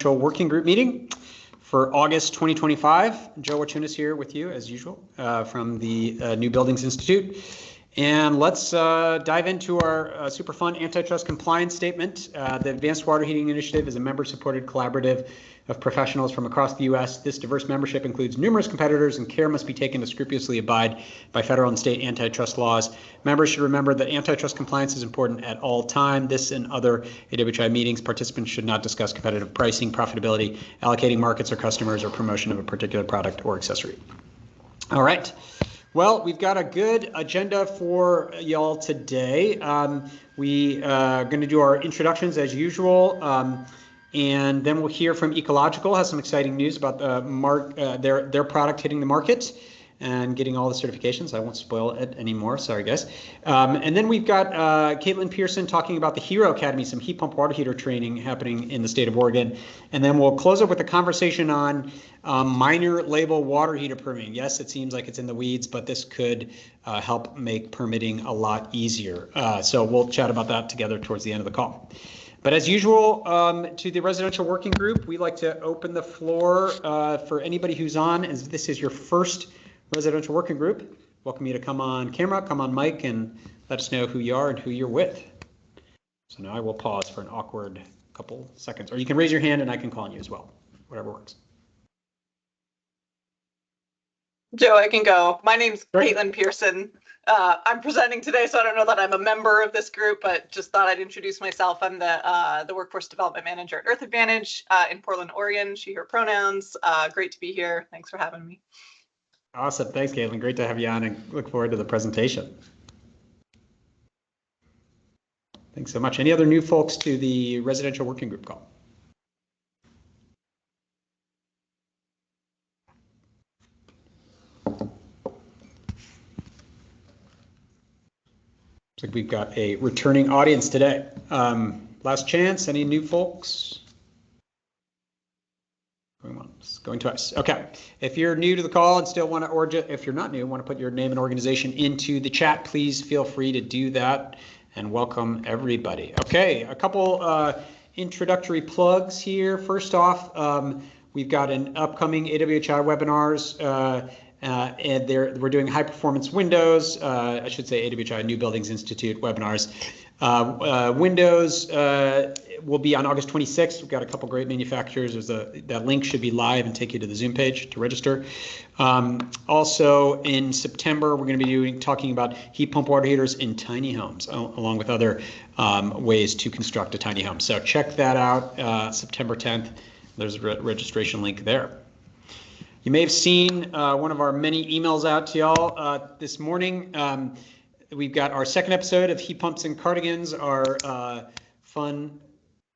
Residential Working Group meeting for August 2025. Joe Wachunas here with you, as usual, from the New Buildings Institute. And let's dive into our super fun antitrust compliance statement. The Advanced Water Heating Initiative is a member-supported collaborative of professionals from across the U.S. This diverse membership includes numerous competitors, and care must be taken to scrupulously abide by federal and state antitrust laws. Members should remember that antitrust compliance is important at all time. This and other AWHI meetings, participants should not discuss competitive pricing, profitability, allocating markets or customers, or promotion of a particular product or accessory. All right. Well, we've got a good agenda for y'all today. We are going to do our introductions as usual, and then we'll hear from Ecological. Has some exciting news about their product hitting the market and getting all the certifications. I won't spoil it anymore. Sorry, guys. And then we've got Caitlin Peerson talking about the Hero Academy, some heat pump water heater training happening in the state of Oregon. And then we'll close up with a conversation on minor label water heater permitting. Yes, it seems like it's in the weeds, but this could help make permitting a lot easier. So we'll chat about that together towards the end of the call. But as usual, to the residential working group, we like to open the floor for anybody who's on. As this is your first residential working group, welcome you to come on camera, come on mic, and let us know who you are and who you're with. So now I will pause for an awkward couple seconds, or you can raise your hand and I can call on you as well, whatever works. Joe, I can go. My name's Caitlin Peerson. I'm presenting today, so I don't know that I'm a member of this group, but just thought I'd introduce myself. I'm the Workforce Development Manager at Earth Advantage in Portland, Oregon. She, her pronouns. Great to be here. Thanks for having me. Awesome. Thanks, Caitlin. Great to have you on and look forward to the presentation. Thanks so much. Any other new folks to the residential working group call? Looks like we've got a returning audience today. Last chance, any new folks? Going once, going twice. Okay, if you're new to the call and still want to, or if you're not new, want to put your name and organization into the chat, please feel free to do that, and welcome everybody. Okay, a couple introductory plugs here. First off, we've got an upcoming AWHI webinars, and we're doing high performance windows, I should say AWHI New Buildings Institute webinars. Windows will be on August 26th. We've got a couple great manufacturers. That link should be live and take you to the Zoom page to register. Also in September, we're going to be talking about heat pump water heaters in tiny homes, along with other ways to construct a tiny home. So check that out, September 10th. There's a registration link there. You may have seen one of our many emails out to y'all this morning. We've got our second episode of Heat Pumps and Cardigans, our fun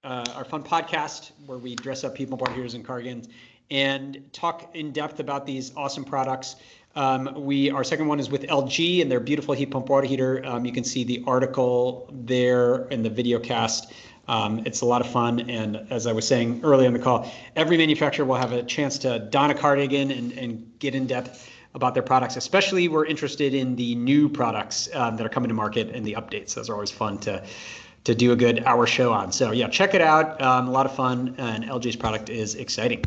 podcast where we dress up heat pump water heaters and cardigans and talk in depth about these awesome products. Our second one is with LG and their beautiful heat pump water heater. You can see the article there in the video cast. It's a lot of fun, and as I was saying earlier in the call, every manufacturer will have a chance to don a cardigan and get in depth about their products. Especially we're interested in the new products that are coming to market and the updates. Those are always fun to do a good hour show on. So yeah, check it out. A lot of fun, and LG's product is exciting.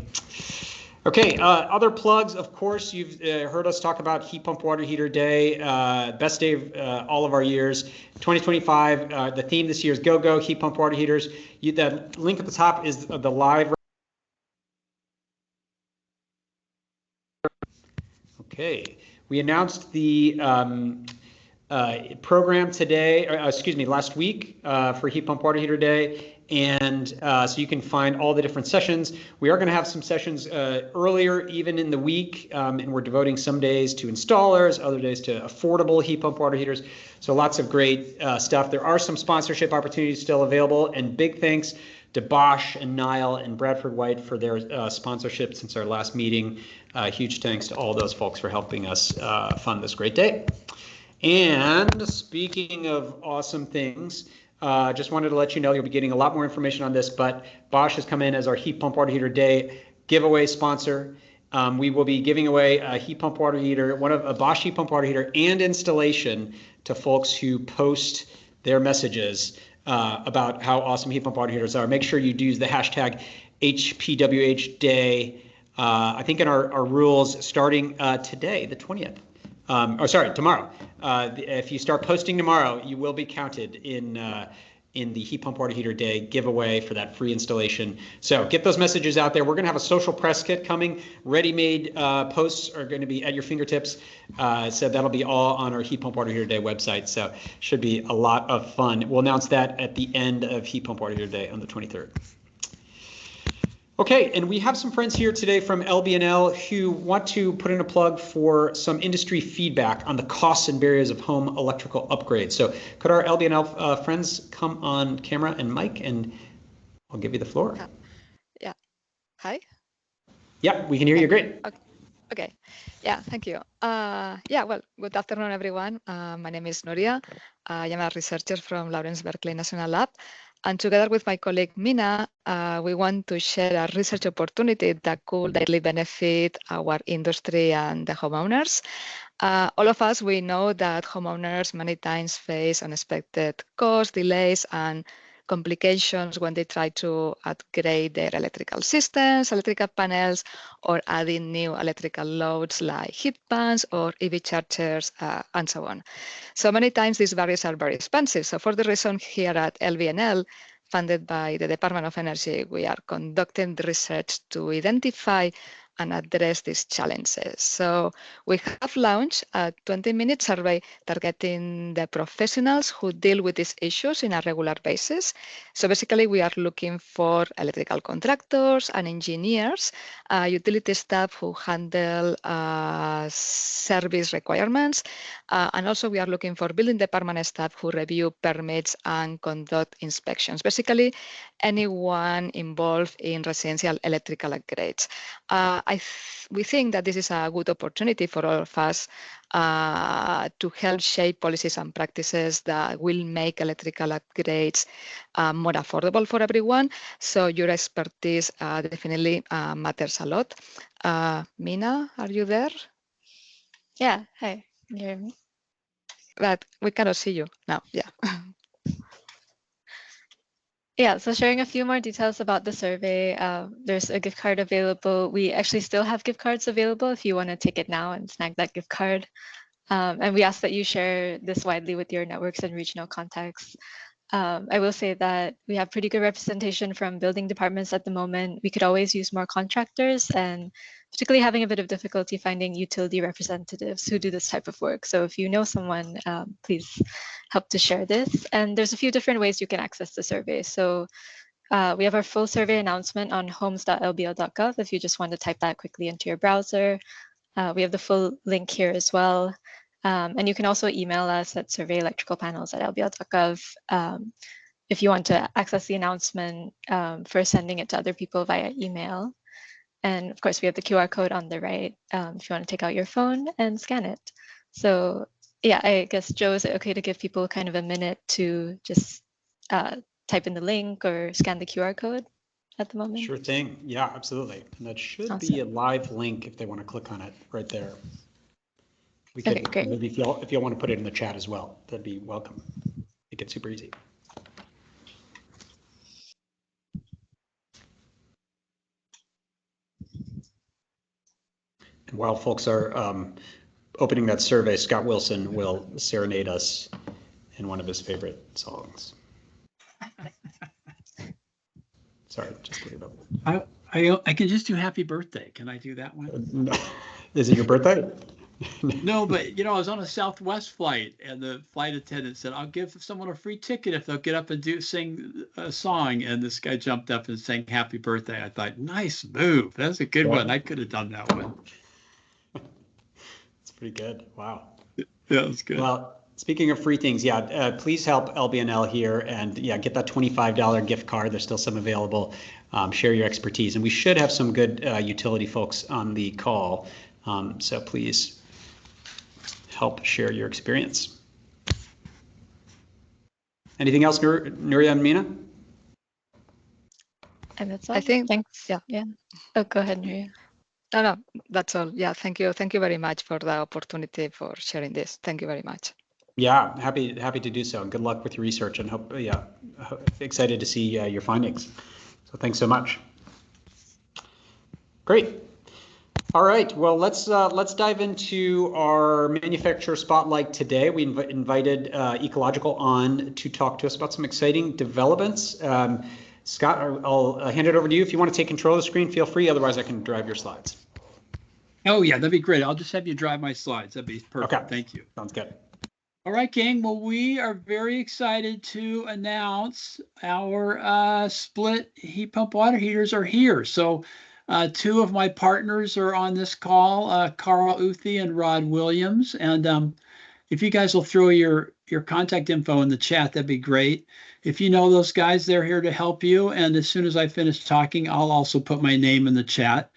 Okay, other plugs, of course, you've heard us talk about Heat Pump Water Heater Day, best day of all of our years. 2025, the theme this year is Go Go Heat Pump Water Heaters. The link at the top is the live. Okay, we announced the program today, last week for Heat Pump Water Heater Day. And so you can find all the different sessions. We are going to have some sessions earlier, even in the week, and we're devoting some days to installers, other days to affordable heat pump water heaters. So lots of great stuff. There are some sponsorship opportunities still available, and big thanks to Bosch and Nile and Bradford White for their sponsorship since our last meeting. Huge thanks to all those folks for helping us fund this great day. And speaking of awesome things, just wanted to let you know you'll be getting a lot more information on this, but Bosch has come in as our Heat Pump Water Heater Day giveaway sponsor. We will be giving away a heat pump water heater, a Bosch heat pump water heater and installation to folks who post their messages about how awesome heat pump water heaters are, make sure you use the hashtag HPWH day. I think in our rules starting today, the 20th. Tomorrow. If you start posting tomorrow, you will be counted in the heat pump water heater day giveaway for that free installation. So get those messages out there. We're going to have a social press kit coming. Ready-made posts are going to be at your fingertips. So that'll be all on our heat pump water heater day website. So should be a lot of fun. We'll announce that at the end of heat pump water heater day on the 23rd. Okay, and we have some friends here today from LBNL who want to put in a plug for some industry feedback on the costs and barriers of home electrical upgrades. So could our LBNL friends come on camera and mic, and I'll give you the floor. Yeah. Hi. Yeah, we can hear you great. Okay. Yeah, thank you. Yeah, well, good afternoon, everyone. My name is Nuria. I am a researcher from Lawrence Berkeley National Lab. And together with my colleague Mina, we want to share a research opportunity that could directly benefit our industry and the homeowners. All of us, we know that homeowners many times face unexpected costs, delays, and complications when they try to upgrade their electrical systems, electrical panels, or adding new electrical loads like heat pumps or EV chargers, and so on. So many times these barriers are very expensive. So for the reason here at LBNL, funded by the Department of Energy, we are conducting the research to identify and address these challenges. So we have launched a 20-minute survey targeting the professionals who deal with these issues in a regular basis. So basically, we are looking for electrical contractors and engineers, utility staff who handle service requirements, and also we are looking for building department staff who review permits and conduct inspections. Basically, anyone involved in residential electrical upgrades. We think that this is a good opportunity for all of us to help shape policies and practices that will make electrical upgrades more affordable for everyone. So your expertise definitely matters a lot. Mina, are you there? Yeah, hi, can you hear me? But we cannot see you now, yeah. Yeah, so sharing a few more details about the survey. There's a gift card available. We actually still have gift cards available if you want to take it now and snag that gift card. And we ask that you share this widely with your networks and regional contacts. I will say that we have pretty good representation from building departments at the moment. We could always use more contractors, and particularly having a bit of difficulty finding utility representatives who do this type of work. So if you know someone, please help to share this. And there's a few different ways you can access the survey. So we have our full survey announcement on homes.lbl.gov if you just want to type that quickly into your browser. We have the full link here as well. And you can also email us at surveyelectricalpanels@lbl.gov if you want to access the announcement for sending it to other people via email. And of course, we have the QR code on the right if you want to take out your phone and scan it. So yeah, I guess, Joe, is it okay to give people kind of a minute to just type in the link or scan the QR code at the moment? Sure thing. Yeah, absolutely. And that should Awesome. be a live link if they want to click on it right there. We could, Okay, great. maybe if you want to put it in the chat as well, that'd be welcome. Make it super easy. And while folks are opening that survey, Scott Wilson will serenade us in one of his favorite songs. Sorry, just leave it. I can just do happy birthday. Can I do that one? Is it your birthday? No, but you know, I was on a Southwest flight and the flight attendant said, I'll give someone a free ticket if they'll get up and sing a song. And this guy jumped up and sang happy birthday. I thought, nice move. That's a good one. I could have done that one. It's pretty good. Wow. Yeah, it was good. Well, speaking of free things, yeah, please help LBNL here and yeah, get that $25 gift card. There's still some available. Share your expertise. And we should have some good utility folks on the call. So please help share your experience. Anything else, Nuria and Mina? And that's all. I think, Thanks. yeah. Yeah. Oh, go ahead, Nuria. No, that's all. Yeah, thank you. Thank you very much for the opportunity for sharing this. Thank you very much. Yeah, happy to do so. And good luck with your research, and excited to see your findings. So thanks so much. Great. All right, well, let's dive into our manufacturer spotlight today. We invited Ecological on to talk to us about some exciting developments. Scott, I'll hand it over to you. If you want to take control of the screen, feel free. Otherwise, I can drive your slides. Oh, yeah, that'd be great. I'll just have you drive my slides. That'd be perfect. Okay. Thank you. Sounds good. All right, gang. Well, we are very excited to announce our split heat pump water heaters are here. So two of my partners are on this call, Carl Uthi and Rod Williams. And if you guys will throw your contact info in the chat, that'd be great. If you know those guys, they're here to help you. And as soon as I finish talking, I'll also put my name in the chat.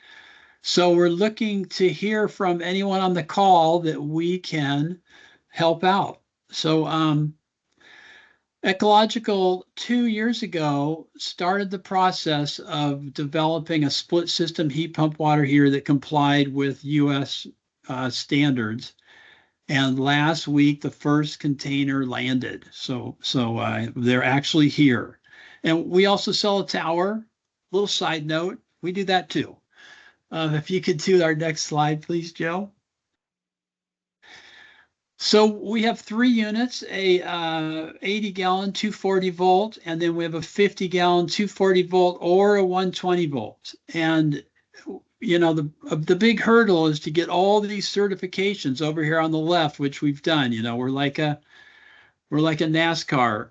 So we're looking to hear from anyone on the call that we can help out. So Ecological 2 years ago started the process of developing a split system heat pump water heater that complied with US standards. And last week, the first container landed. So they're actually here. And we also sell a tower. Little side note, we do that too. If you could do our next slide, please, Joe. So we have 3 units, a 80-gallon 240 volt, and then we have a 50-gallon 240 volt or a 120 volt. And you know, the big hurdle is to get all these certifications over here on the left, which we've done. You know, we're like a NASCAR,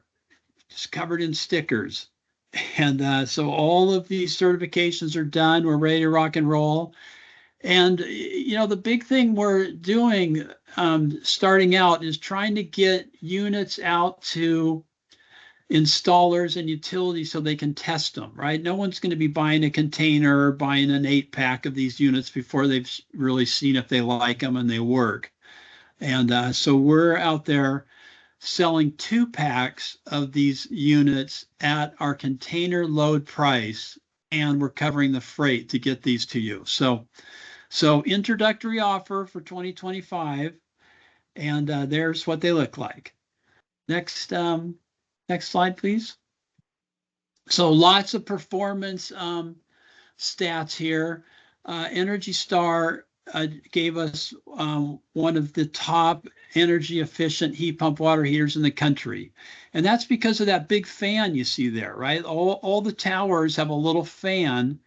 just covered in stickers. And so all of these certifications are done. We're ready to rock and roll. And, you know, the big thing we're doing starting out is trying to get units out to installers and utilities so they can test them, right? No one's going to be buying a container or buying an 8-pack of these units before they've really seen if they like them and they work. And so we're out there selling 2-packs of these units at our container load price, and we're covering the freight to get these to you. So introductory offer for 2025, and there's what they look like. Next slide, please. So lots of performance stats here. Energy Star gave us one of the top energy efficient heat pump water heaters in the country. And that's because of that big fan you see there, right? All the towers have a little fan,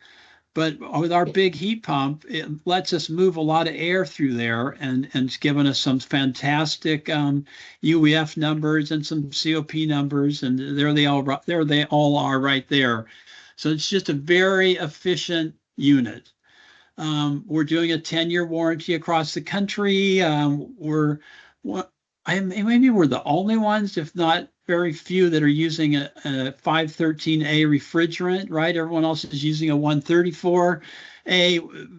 but with our big heat pump, it lets us move a lot of air through there, and it's given us some fantastic UEF numbers and some COP numbers, and there they all are right there. So it's just a very efficient unit. We're doing a 10-year warranty across the country. Maybe we're the only ones, if not very few, that are using a 513A refrigerant, right? Everyone else is using a 134A.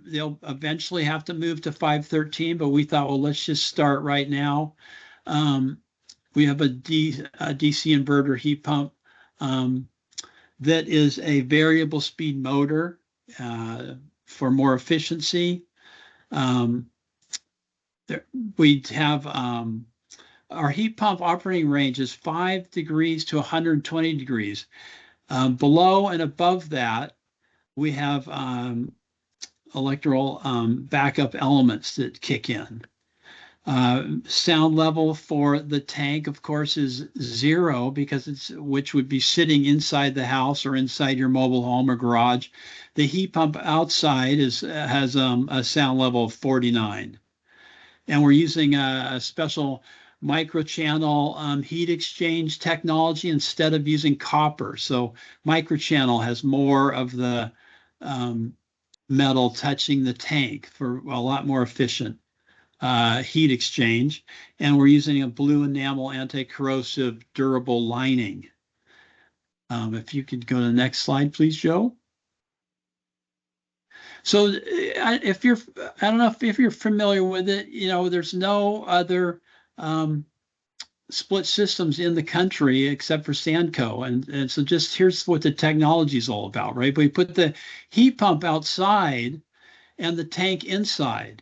They'll eventually have to move to 513, but we thought, well, let's just start right now. We have a DC inverter heat pump that is a variable speed motor for more efficiency. We have our heat pump operating range is 5 degrees to 120 degrees. Below and above that, we have electrical backup elements that kick in. Sound level for the tank, of course, is 0 because which would be sitting inside the house or inside your mobile home or garage. The heat pump outside has a sound level of 49. And we're using a special microchannel heat exchange technology instead of using copper. So microchannel has more of the metal touching the tank for a lot more efficient heat exchange. And we're using a blue enamel anti-corrosive durable lining. If you could go to the next slide, please, Joe. So I don't know if you're familiar with it, you know, there's no other split systems in the country except for Sandco. And so just here's what the technology is all about, right? We put the heat pump outside and the tank inside.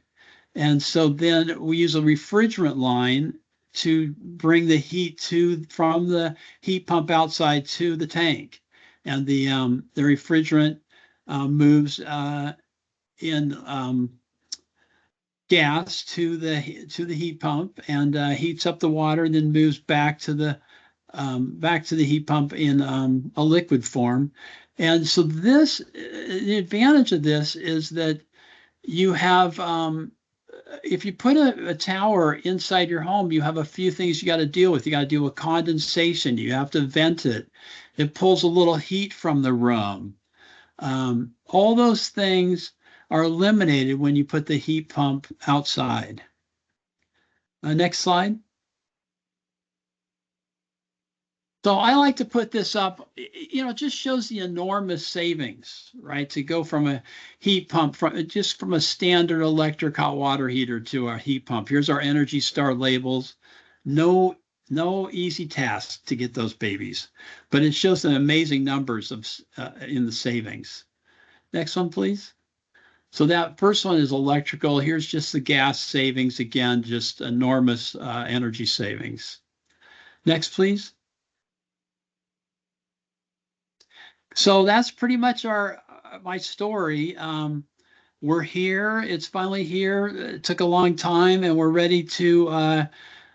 And so then we use a refrigerant line to bring the heat from the heat pump outside to the tank, and the refrigerant moves in gas to the heat pump and heats up the water, and then moves back to the heat pump in a liquid form. And so the advantage of this is that you have, if you put a tower inside your home, you have a few things you got to deal with. You got to deal with condensation. You have to vent it. It pulls a little heat from the room. All those things are eliminated when you put the heat pump outside. Next slide. So I like to put this up, it just shows the enormous savings, right? To go from a heat pump, from a standard electric hot water heater to a heat pump. Here's our Energy Star labels. No easy task to get those babies, but it shows the amazing numbers in the savings. Next one, please. So that first one is electrical. Here's just the gas savings. Again, just enormous energy savings. Next, please. So that's pretty much my story. We're here. It's finally here. It took a long time, and we're ready to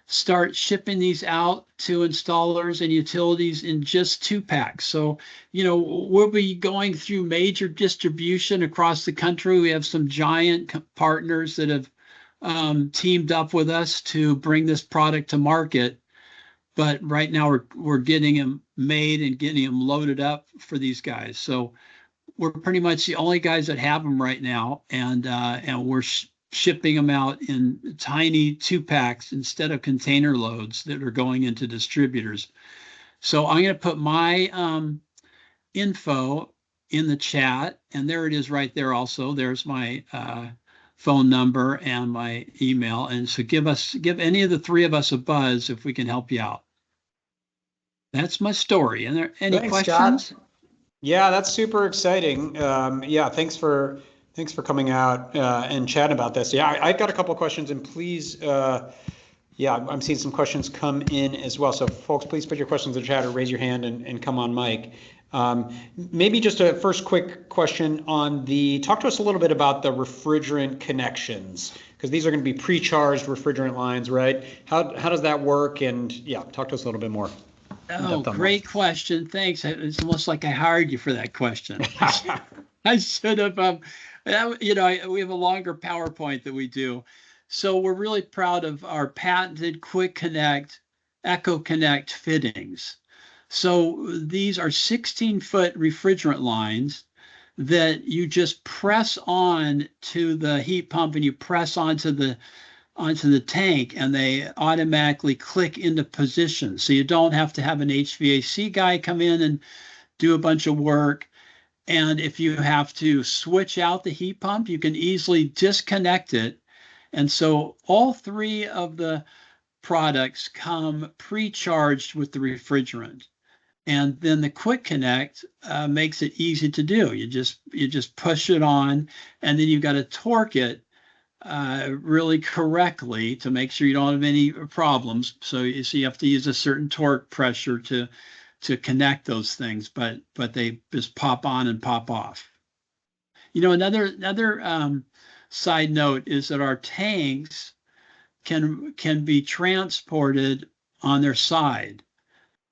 start shipping these out to installers and utilities in just 2-packs. So, we'll be going through major distribution across the country. We have some giant partners that have teamed up with us to bring this product to market. But right now we're getting them made and getting them loaded up for these guys. So we're pretty much the only guys that have them right now, and we're shipping them out in tiny 2-packs instead of container loads that are going into distributors. So I'm going to put my info in the chat, and there it is right there. Also, there's my phone number and my email. And so give any of the three of us a buzz if we can help you out. That's my story. And there any questions? Scott. Yeah, that's super exciting. Yeah, thanks for coming out and chatting about this. Yeah, I got a couple of questions, and please, yeah, I'm seeing some questions come in as well. So folks, please put your questions in the chat or raise your hand and come on mic. Maybe just a first quick question on talk to us a little bit about the refrigerant connections, because these are going to be pre-charged refrigerant lines, right? How does that work? And yeah, talk to us a little bit more. Oh, great question. Thanks. It's almost like I hired you for that question. I should have, we have a longer PowerPoint that we do. So we're really proud of our patented Quick Connect EcoConnect fittings. So these are 16-foot refrigerant lines that you just press on to the heat pump, and you press onto the tank, and they automatically click into position. So you don't have to have an HVAC guy come in and do a bunch of work. And if you have to switch out the heat pump, you can easily disconnect it. And so all three of the products come pre-charged with the refrigerant. And then the Quick Connect makes it easy to do. You just push it on, and then you've got to torque it really correctly to make sure you don't have any problems. So you have to use a certain torque pressure to connect those things, but they just pop on and pop off. Another side note is that our tanks can be transported on their side,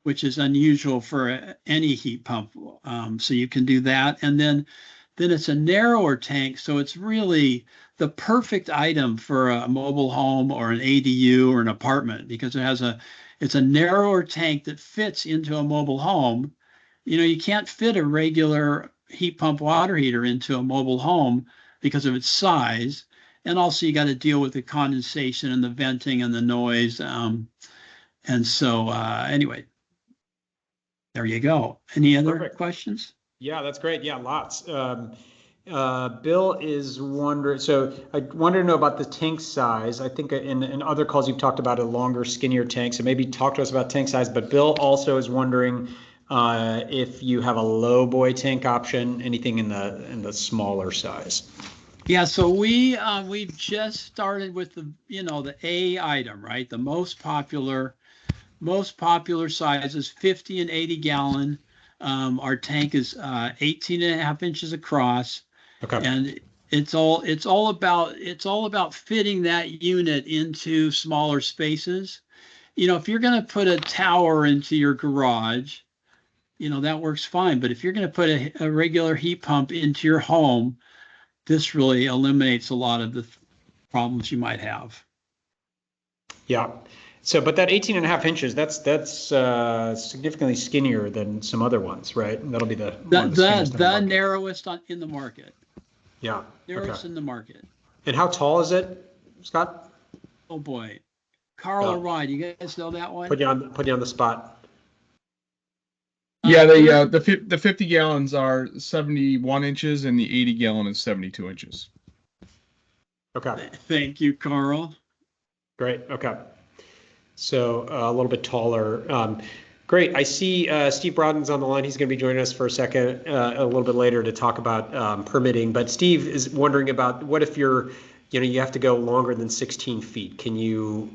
which is unusual for any heat pump. So you can do that. And then it's a narrower tank. So it's really the perfect item for a mobile home or an ADU or an apartment, because it's a narrower tank that fits into a mobile home. You can't fit a regular heat pump water heater into a mobile home because of its size. And also you got to deal with the condensation and the venting and the noise. And so anyway, there you go. Any other questions? Yeah, that's great. Yeah, lots. Bill is wondering, so I wanted to know about the tank size. I think in other calls you've talked about a longer, skinnier tank, so maybe talk to us about tank size. But Bill also is wondering if you have a low boy tank option, anything in the smaller size. Yeah, so we just started with the the A item, right? The most popular sizes, 50 and 80 gallon. Our tank is 18 and a half inches across, Okay. and it's all about fitting that unit into smaller spaces. If you're going to put a tower into your garage, that works fine. But if you're going to put a regular heat pump into your home, this really eliminates a lot of the problems you might have. Yeah. So, but that 18 and a half inches, that's significantly skinnier than some other ones, right? And that'll be the narrowest in the market. Yeah. Narrowest in the market. And how tall is it, Scott? Oh boy, Carl or Rod, you guys know that one? Put you on the spot. Yeah, the 50 gallons are 71 inches and the 80 gallon is 72 inches. Okay. Thank you, Carl. Great. Okay. So a little bit taller. Great. I see Steve Broaden's on the line. He's going to be joining us for a second, a little bit later to talk about permitting. But Steve is wondering about what if you have to go longer than 16 feet. Can you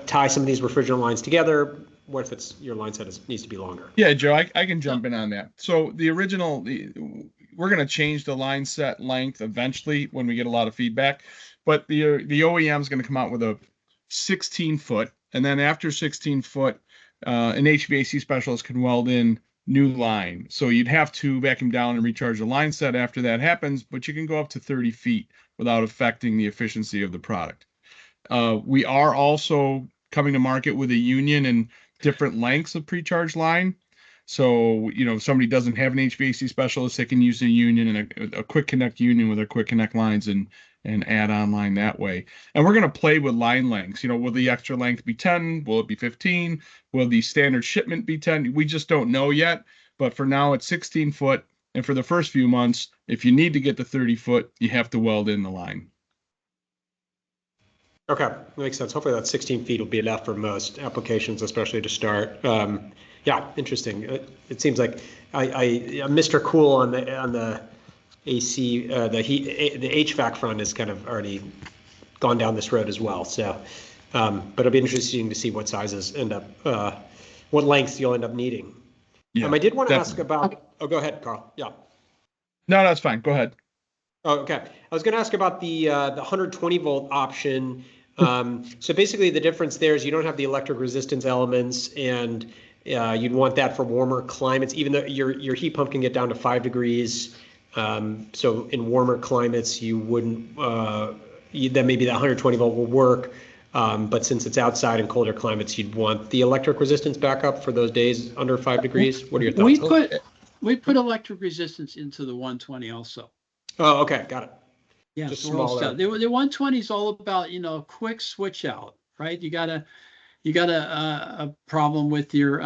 tie some of these refrigerant lines together? What if your line set needs to be longer? Yeah, Joe, I can jump in on that. So we're going to change the line set length eventually when we get a lot of feedback. But the OEM is going to come out with a 16 foot. And then after 16 foot, an HVAC specialist can weld in new line. So you'd have to vacuum down and recharge the line set after that happens, but you can go up to 30 feet without affecting the efficiency of the product. We are also coming to market with a union and different lengths of pre-charge line. So, if somebody doesn't have an HVAC specialist, they can use a union and a quick connect union with their quick connect lines and add on line that way. And we're going to play with line lengths. Will the extra length be 10? Will it be 15? Will the standard shipment be 10? We just don't know yet. But for now, it's 16 foot. And for the first few months, if you need to get to 30 foot, you have to weld in the line. Okay, that makes sense. Hopefully that 16 feet will be enough for most applications, especially to start. Yeah, interesting. It seems like I'm Mr. Cool on the AC, the HVAC front has kind of already gone down this road as well. So, but it'll be interesting to see what sizes what lengths you'll end up needing. Yeah, I did want to ask about. Oh, go ahead, Carl. Yeah. No, that's fine. Go ahead. Oh, okay. I was going to ask about the 120 volt option. So basically the difference there is you don't have the electric resistance elements, and you'd want that for warmer climates, even though your heat pump can get down to 5 degrees. So in warmer climates, you wouldn't, then maybe the 120 volt will work. But since it's outside in colder climates, you'd want the electric resistance backup for those days under 5 degrees. What are your thoughts? We put electric resistance into the 120 also. Oh, okay. Got it. Yeah, just smaller. The 120 is all about, quick switch out, right? You got a problem with your,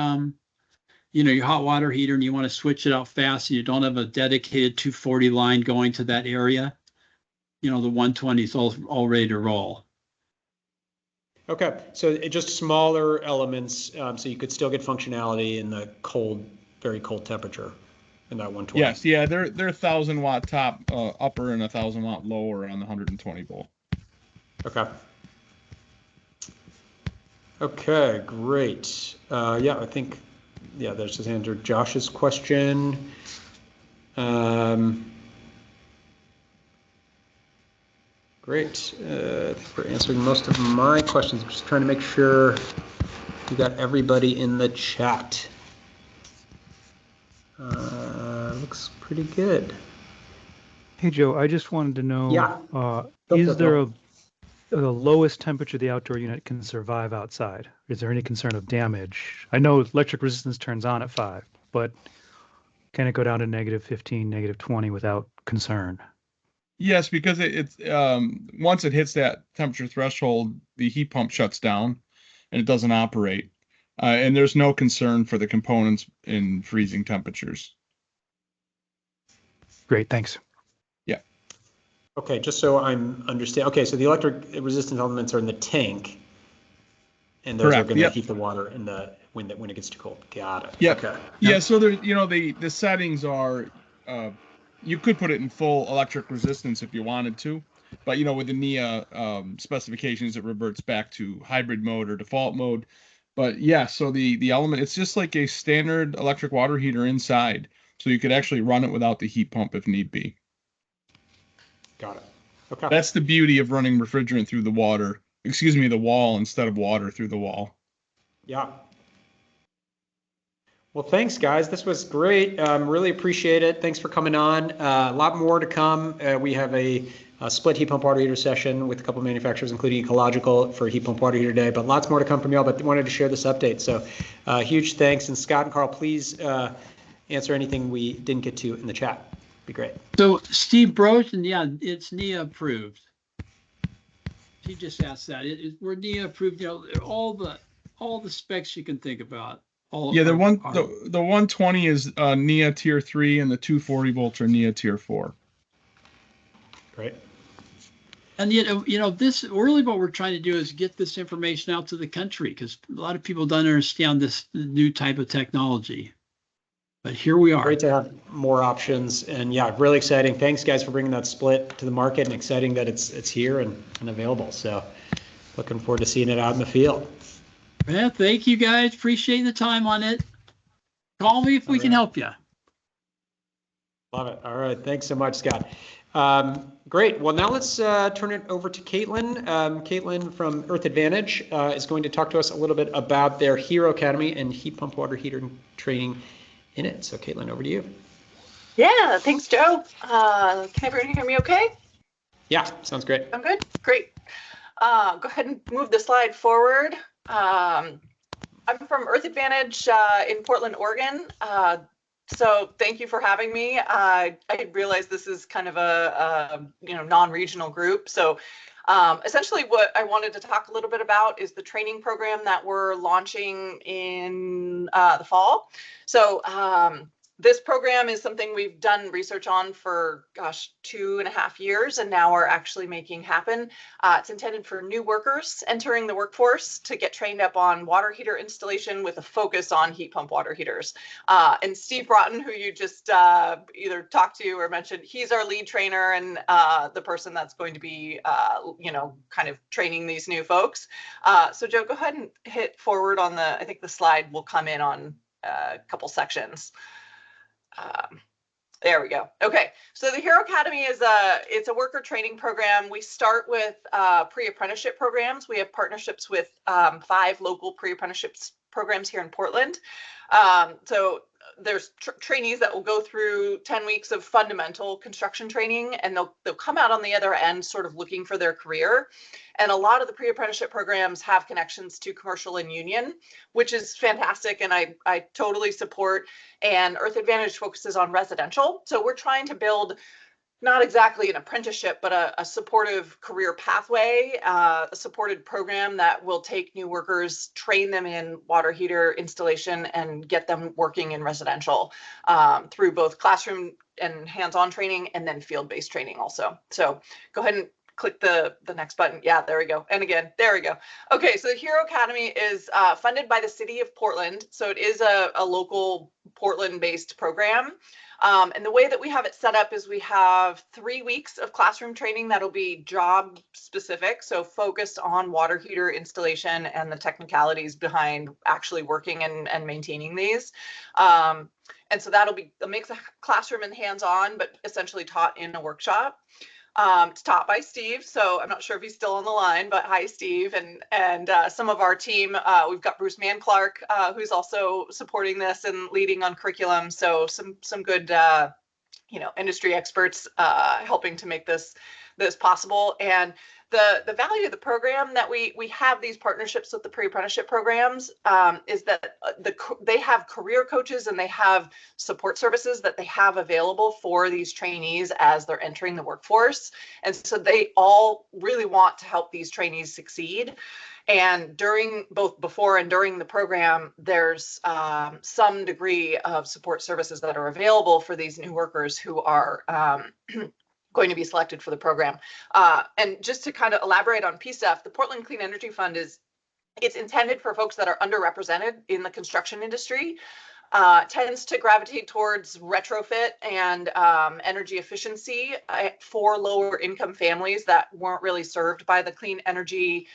your hot water heater and you want to switch it out fast and you don't have a dedicated 240 line going to that area. The 120 is all ready to roll. Okay, so it just smaller elements, so you could still get functionality in the cold, very cold temperature. In that 120. Yes, yeah, they're 1,000 watt top upper and 1,000 watt lower on the 120 volt. Okay. Okay, great. Yeah, I think there's just answered Josh's question. Great. For answering most of my questions, I'm just trying to make sure we got everybody in the chat. Looks pretty good. Hey, Joe, I just wanted to know, Yeah. Is there the lowest temperature the outdoor unit can survive outside? Is there any concern of damage? I know electric resistance turns on at 5, but can it go down to -15, -20 without concern? Yes, because it's once it hits that temperature threshold, the heat pump shuts down and it doesn't operate. And there's no concern for the components in freezing temperatures. Great, thanks. Yeah. Okay, just so I'm understand. Okay, so the electric resistance elements are in the tank, and those are going to heat the water in when it gets too cold. Got it. Yeah. Okay. Yeah. So there, the settings are you could put it in full electric resistance if you wanted to, but with the NEA specifications, it reverts back to hybrid mode or default mode. But yeah, so the element, it's just like a standard electric water heater inside, so you could actually run it without the heat pump if need be. Got it. Okay. That's the beauty of running refrigerant through the the wall instead of water through the wall. Yeah. Well, thanks, guys. This was great. Really appreciate it. Thanks for coming on. A lot more to come. We have a split heat pump water heater session with a couple of manufacturers, including Ecological, for heat pump water heater day. But lots more to come from y'all. But wanted to share this update. So huge thanks. And Scott and Carl, please answer anything we didn't get to in the chat. Be great. So Steve Brochen, yeah, it's NEA approved. He just asked that. We're NEA approved. All the specs you can think about. Yeah, the 120 is NEA Tier 3, and the 240 volts are NEA Tier 4. Great. And this really what we're trying to do is get this information out to the country, because a lot of people don't understand this new type of technology. But here we are. Great to have more options, and yeah, really exciting. Thanks, guys, for bringing that split to the market, and exciting that it's here and available. So, looking forward to seeing it out in the field. Yeah, thank you, guys. Appreciate the time on it. Call me if we can help you. Love it. All right, thanks so much, Scott. Great. Well, now let's turn it over to Caitlin. Caitlin from Earth Advantage is going to talk to us a little bit about their Hero Academy and heat pump water heater training in it. So Caitlin, over to you. Yeah, thanks, Joe. Can everyone hear me okay? Yeah, sounds great. I'm good. Great. Go ahead and move the slide forward. I'm from Earth Advantage in Portland, Oregon. So thank you for having me. I realize this is kind of a non-regional group. So essentially what I wanted to talk a little bit about is the training program that we're launching in the fall. So this program is something we've done research on for, 2.5 years, and now we're actually making happen. It's intended for new workers entering the workforce to get trained up on water heater installation with a focus on heat pump water heaters. And Steve Broughton, who you just either talked to or mentioned, he's our lead trainer and the person that's going to be, kind of training these new folks. So Joe, go ahead and hit forward on I think the slide will come in on a couple sections. There we go. Okay, so the Hero Academy is it's a worker training program. We start with pre-apprenticeship programs. We have partnerships with 5 local pre-apprenticeships programs here in Portland. So there's trainees that will go through 10 weeks of fundamental construction training, and they'll come out on the other end sort of looking for their career. And a lot of the pre-apprenticeship programs have connections to commercial and union, which is fantastic, and I totally support. And Earth Advantage focuses on residential. So we're trying to build not exactly an apprenticeship, but a supportive career pathway, a supported program that will take new workers, train them in water heater installation, and get them working in residential through both classroom and hands-on training, and then field-based training also. So go ahead and click the next button. Yeah, there we go. And again, there we go. Okay, so the Hero Academy is funded by the city of Portland. So it is a local Portland-based program. And the way that we have it set up is we have 3 weeks of classroom training that'll be job specific, so focused on water heater installation and the technicalities behind actually working and maintaining these. And so that'll be a mix of classroom and hands-on, but essentially taught in a workshop. It's taught by Steve, so I'm not sure if he's still on the line, but hi, Steve. And some of our team, we've got Bruce Mann-Clark, who's also supporting this and leading on curriculum. So some good, industry experts helping to make this possible. And the value of the program that we have these partnerships with the pre-apprenticeship programs is that they have career coaches and they have support services that they have available for these trainees as they're entering the workforce. And so they all really want to help these trainees succeed. And during both before and during the program, there's some degree of support services that are available for these new workers who are going to be selected for the program. And just to kind of elaborate on PSEF, the Portland Clean Energy Fund it's intended for folks that are underrepresented in the construction industry. tends to gravitate towards retrofit and energy efficiency for lower income families that weren't really served by the clean energy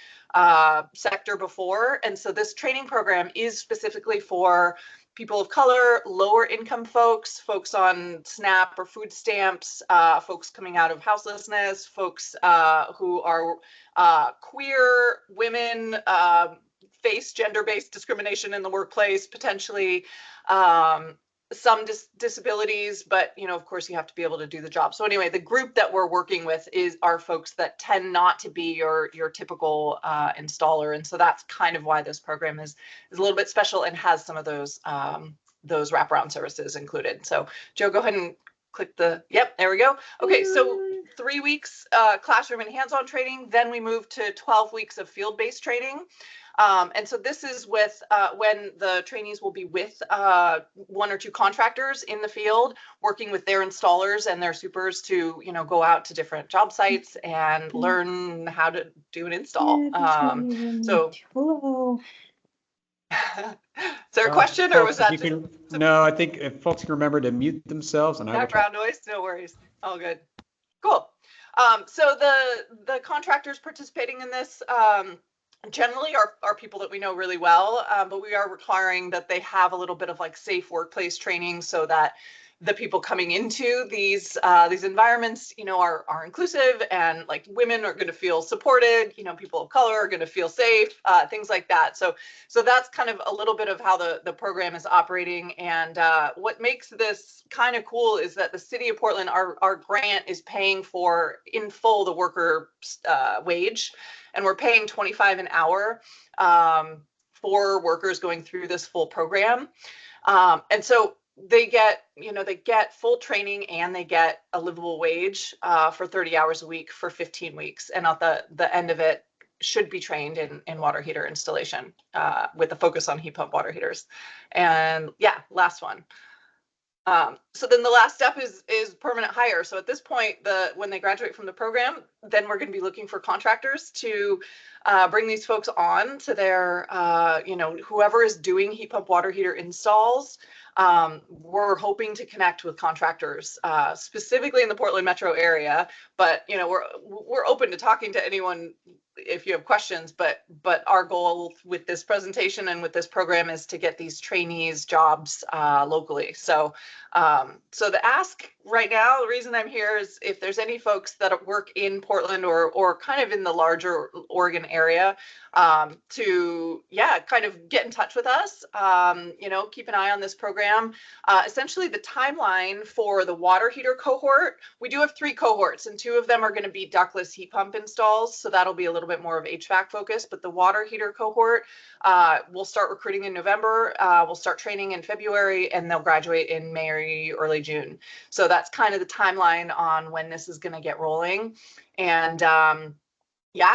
sector before. And so this training program is specifically for people of color, lower income folks, folks on SNAP or food stamps, folks coming out of houselessness, folks who are queer, women, face gender-based discrimination in the workplace, potentially some disabilities, but of course you have to be able to do the job. So anyway, the group that we're working with are folks that tend not to be your typical installer, and so that's kind of why this program is a little bit special and has some of those wraparound services included. So Joe, go ahead and click yep, there we go. Okay, so 3 weeks classroom and hands-on training, then we move to 12 weeks of field-based training. And so this is with when the trainees will be with 1 or 2 contractors in the field, working with their installers and their supers to, go out to different job sites and learn how to do an install. So, is there a question, or was that just no, I think if folks can remember to mute themselves, and background noise, no worries, all good. Cool. So the contractors participating in this generally are people that we know really well, but we are requiring that they have a little bit of like safe workplace training so that the people coming into these environments, are inclusive, and like women are going to feel supported, people of color are going to feel safe, things like that. So that's kind of a little bit of how the program is operating. And what makes this kind of cool is that the city of Portland, our grant is paying for in full the worker wage, and we're paying $25 an hour for workers going through this full program. And so they get full training, and they get a livable wage for 30 hours a week for 15 weeks. And at the end of it, should be trained in water heater installation with a focus on heat pump water heaters. And yeah, last one. So then the last step is permanent hire. So at this point, when they graduate from the program, then we're going to be looking for contractors to bring these folks on to their, whoever is doing heat pump water heater installs. We're hoping to connect with contractors specifically in the Portland metro area, but we're open to talking to anyone if you have questions, but our goal with this presentation and with this program is to get these trainees jobs locally. So the ask right now, the reason I'm here is if there's any folks that work in Portland or kind of in the larger Oregon area, to kind of get in touch with us, keep an eye on this program. Essentially the timeline for the water heater cohort, we do have 3 cohorts, and 2 of them are going to be ductless heat pump installs, so that'll be a little bit more of HVAC focus. But the water heater cohort, we'll start recruiting in November, we'll start training in February, and they'll graduate in May or early June. So that's kind of the timeline on when this is going to get rolling. And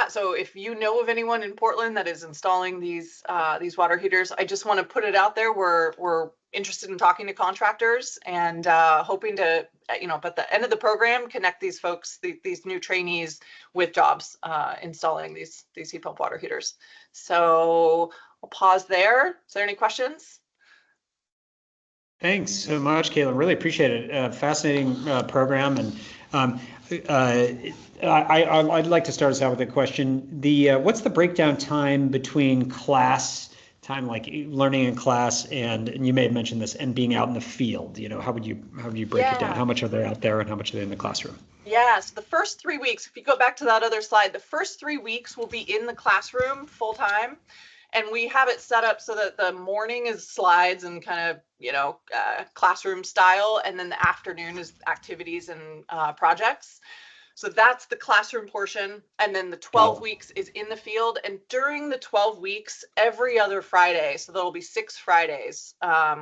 so if you know of anyone in Portland that is installing these water heaters, I just want to put it out there. We're interested in talking to contractors and hoping to, at the end of the program, connect these folks, these new trainees, with jobs installing these heat pump water heaters. So I'll pause there. Is there any questions? Thanks so much, Caitlin. Really appreciate it. Fascinating program, and I'd like to start us out with a question. What's the breakdown time between class time, like learning in class, and you may have mentioned this, and being out in the field? How would you break it down? How much are they out there, and how much are they in the classroom? Yeah, so the first 3 weeks, if you go back to that other slide, the first 3 weeks will be in the classroom full time. And we have it set up so that the morning is slides and kind of, classroom style. And then the afternoon is activities and projects. So that's the classroom portion. And then the 12 weeks is in the field. And during the 12 weeks, every other Friday, so there'll be 6 Fridays,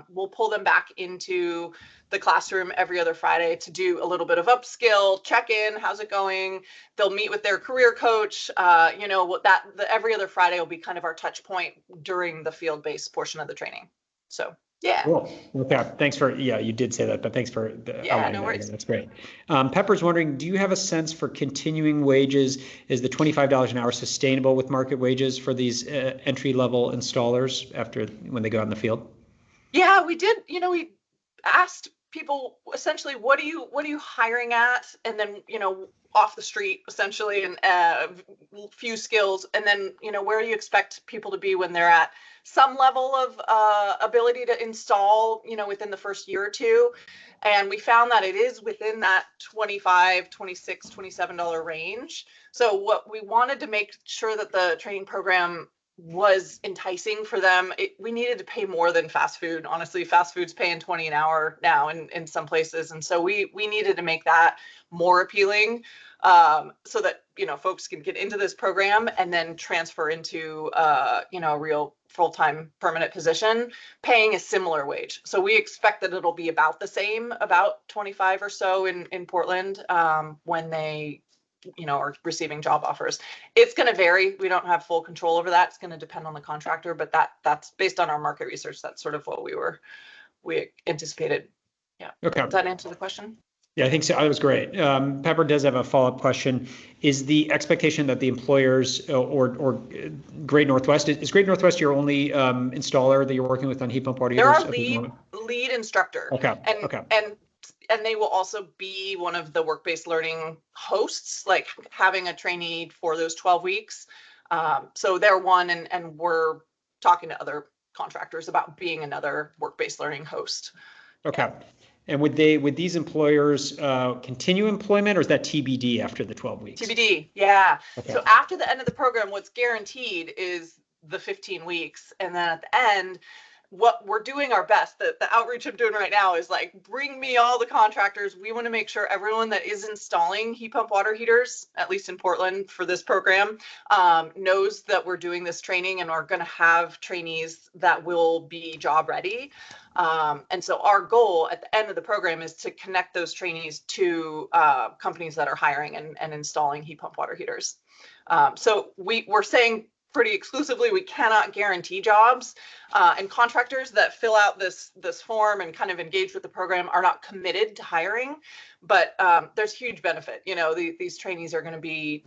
we'll pull them back into the classroom every other Friday to do a little bit of upskill, check in, how's it going? They'll meet with their career coach. Every other Friday will be kind of our touch point during the field-based portion of the training. So yeah. Cool. Okay. Thanks for, you did say that, but thanks for outlining no worries. that. That's great. Pepper's wondering, do you have a sense for continuing wages? Is the $25 an hour sustainable with market wages for these entry-level installers when they go out in the field? Yeah, we did. You know, we asked people essentially, what are you hiring at, and then off the street essentially, and few skills, and then where do you expect people to be when they're at some level of ability to install within the first year or two. And we found that it is within that $25, $26, $27 range. So what we wanted to make sure that the training program was enticing for them, we needed to pay more than fast food. Honestly, fast food's paying 20 an hour now in some places. And so we needed to make that more appealing, so that, folks can get into this program and then transfer into, a real full-time permanent position, paying a similar wage. So we expect that it'll be about the same, about 25 or so in Portland, when they are receiving job offers. It's going to vary. We don't have full control over that. It's going to depend on the contractor, but that's based on our market research. That's sort of what we anticipated. Yeah. Okay. Does that answer the question? Yeah, I think so. That was great. Pepper does have a follow-up question. Is the expectation that the employers or Great Northwest, is Great Northwest your only installer that you're working with on heat pump water heaters? They're our lead instructor. Okay. And they will also be one of the work-based learning hosts, like having a trainee for those 12 weeks. So they're one, and we're talking to other contractors about being another work-based learning host. Okay. Yeah. And would these employers continue employment, or is that TBD after the 12 weeks? TBD, yeah. Okay. So after the end of the program, what's guaranteed is the 15 weeks. And then at the end, what we're doing our best, the outreach I'm doing right now is like, bring me all the contractors. We want to make sure everyone that is installing heat pump water heaters, at least in Portland for this program, knows that we're doing this training and are going to have trainees that will be job ready. And so our goal at the end of the program is to connect those trainees to companies that are hiring and installing heat pump water heaters. So we're saying pretty exclusively, we cannot guarantee jobs, and contractors that fill out this form and kind of engage with the program are not committed to hiring, but there's huge benefit. These trainees are going to be,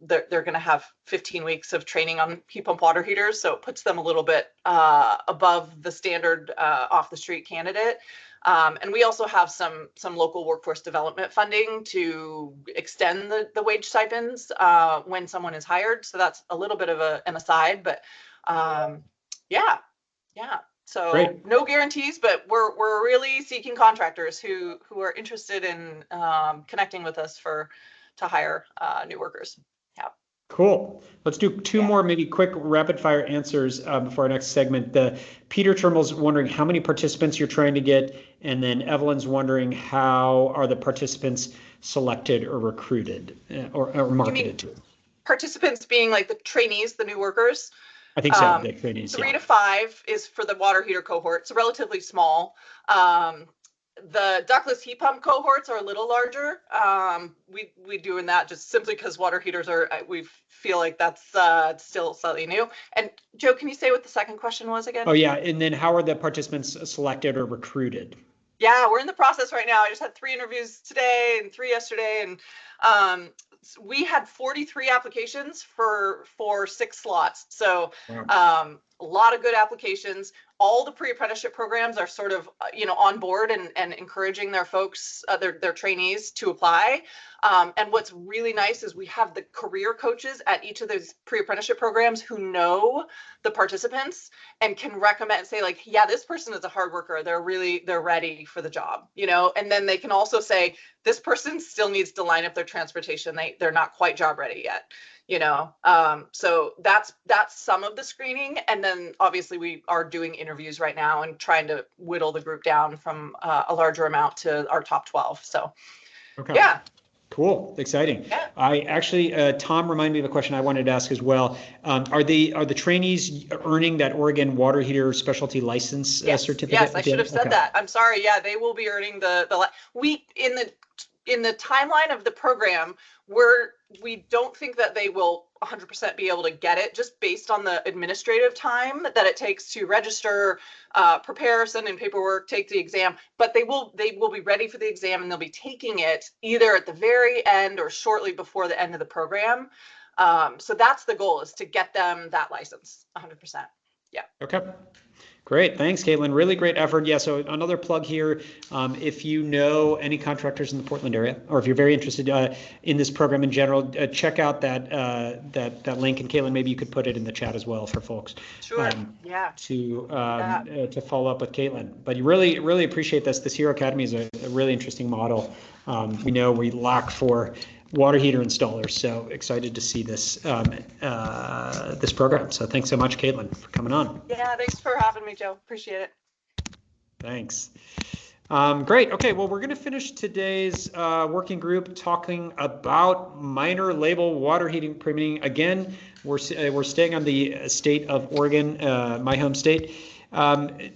they're going to have 15 weeks of training on heat pump water heaters, so it puts them a little bit above the standard off the street candidate. And we also have some local workforce development funding to extend the wage stipends when someone is hired. So that's a little bit of an aside, but yeah. So Great. No guarantees, but we're really seeking contractors who are interested in connecting with us to hire new workers. Yeah. Cool. Let's do two more maybe quick rapid fire answers before our next segment. Peter Trimmel's wondering how many participants you're trying to get, and then Evelyn's wondering how are the participants selected or recruited or marketed to? Participants being like the trainees, the new workers? I think so. The trainees, 3 to 5 is for the water heater cohort. It's relatively small. The ductless heat pump cohorts are a little larger. We doing that just simply because water heaters we feel like that's still slightly new. And Joe, can you say what the second question was again? Oh yeah, and then how are the participants selected or recruited? Yeah, we're in the process right now. I just had 3 interviews today and 3 yesterday, and we had 43 applications for 6 slots. So wow. A lot of good applications. All the pre-apprenticeship programs are sort of, on board and encouraging their folks, their trainees to apply. And what's really nice is we have the career coaches at each of those pre-apprenticeship programs who know the participants and can recommend, say like, yeah, this person is a hard worker. They're ready for the job, and then they can also say, this person still needs to line up their transportation. They're not quite job ready yet. So that's some of the screening. And then obviously we are doing interviews right now and trying to whittle the group down from a larger amount to our top 12. So, okay. Yeah. Cool. Exciting. Yeah. I actually, Tom reminded me of a question I wanted to ask as well. Are the trainees earning that Oregon water heater specialty license certificate? Yes, I should have said that. I'm sorry. Yeah, they will be earning in the timeline of the program, we don't think that they will 100% be able to get it just based on the administrative time that it takes to register, prepare, send in paperwork, take the exam, but they will be ready for the exam and they'll be taking it either at the very end or shortly before the end of the program. So that's the goal, is to get them that license 100%. Yeah. Okay. Great. Thanks, Caitlin. Really great effort. Yeah, so another plug here. If you know any contractors in the Portland area, or if you're very interested in this program in general, check out that link. And Caitlin, maybe you could put it in the chat as well for folks. Sure. Yeah. To follow up with Caitlin. But you really appreciate this. This Hero Academy is a really interesting model. We know we lack for water heater installers, so excited to see this this program. So thanks so much, Caitlin, for coming on. Yeah, thanks for having me, Joe. Appreciate it. Thanks. Great. Okay, well, we're going to finish today's working group talking about minor label water heating permitting. Again, we're staying on the state of Oregon, my home state. I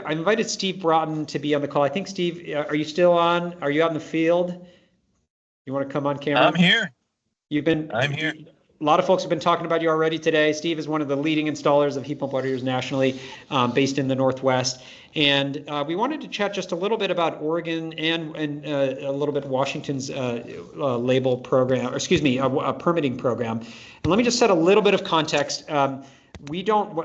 invited Steve Broughton to be on the call. I think, Steve, are you still on? Are you out in the field? You want to come on camera? I'm here. I'm here. A lot of folks have been talking about you already today. Steve is one of the leading installers of heat pump water heaters nationally, based in the Northwest. And we wanted to chat just a little bit about Oregon and a little bit Washington's label program, or excuse me, a permitting program. And let me just set a little bit of context. We don't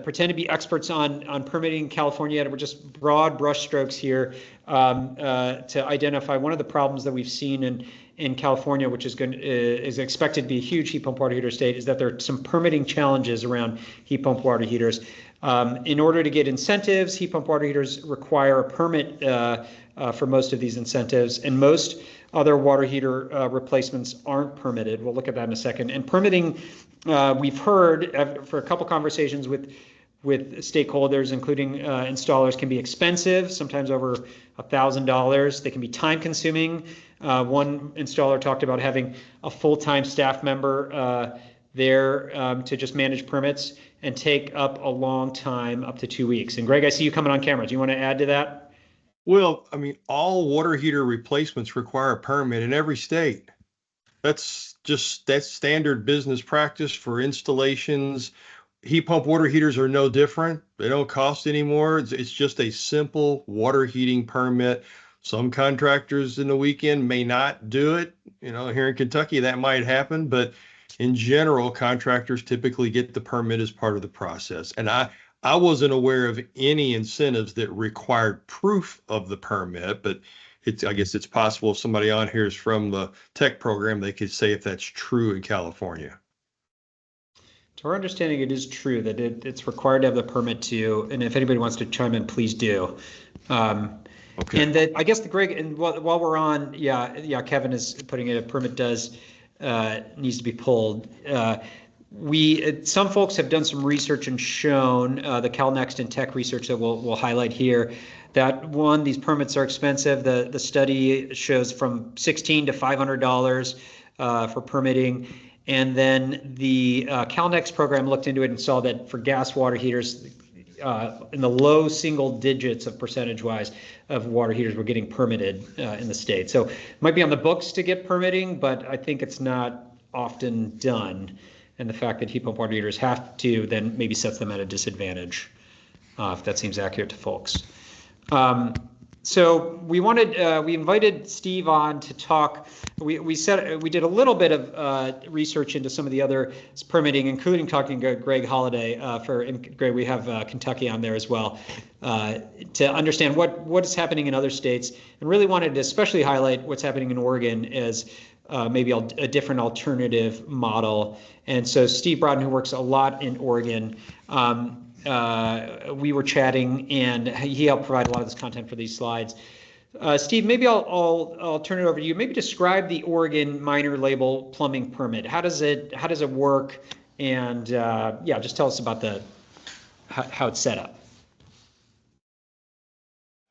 pretend to be experts on permitting in California. We're just broad brushstrokes here to identify one of the problems that we've seen in California, which is expected to be a huge heat pump water heater state, is that there are some permitting challenges around heat pump water heaters. In order to get incentives, heat pump water heaters require a permit for most of these incentives, and most other water heater replacements aren't permitted. We'll look at that in a second. And permitting, we've heard for a couple conversations with stakeholders, including installers, can be expensive, sometimes over $1,000. They can be time consuming. One installer talked about having a full-time staff member there to just manage permits and take up a long time, up to 2 weeks. And Greg, I see you coming on camera. Do you want to add to that? Well, I mean, all water heater replacements require a permit in every state. That's standard business practice for installations. Heat pump water heaters are no different. They don't cost anymore. It's just a simple water heating permit. Some contractors in the weekend may not do it. You know, here in Kentucky, that might happen, but in general, contractors typically get the permit as part of the process. And I wasn't aware of any incentives that required proof of the permit, but I guess it's possible if somebody on here is from the tech program, they could say if that's true in California. To our understanding, it is true that it's required to have the permit too. And if anybody wants to chime in, please do. Okay. And that, I guess, Greg, and while we're on, Kevin is putting it, a permit needs to be pulled. Some folks have done some research and shown the CalNext and Tech research that we'll highlight here, that one, these permits are expensive. The study shows from $16 to $500 for permitting. And then the CalNext program looked into it and saw that for gas water heaters, in the low single digits of percentage-wise of water heaters were getting permitted in the state. So it might be on the books to get permitting, but I think it's not often done. And the fact that heat pump water heaters have to then maybe sets them at a disadvantage, if that seems accurate to folks. So we invited Steve on to talk. We did a little bit of research into some of the other permitting, including talking to Greg Holliday. Greg, we have Kentucky on there as well, to understand what is happening in other states, and really wanted to especially highlight what's happening in Oregon as maybe a different alternative model. And so Steve Broughton, who works a lot in Oregon, we were chatting, and he helped provide a lot of this content for these slides. Steve, maybe I'll turn it over to you. Maybe describe the Oregon minor label plumbing permit. How does it work? And just tell us about how it's set up.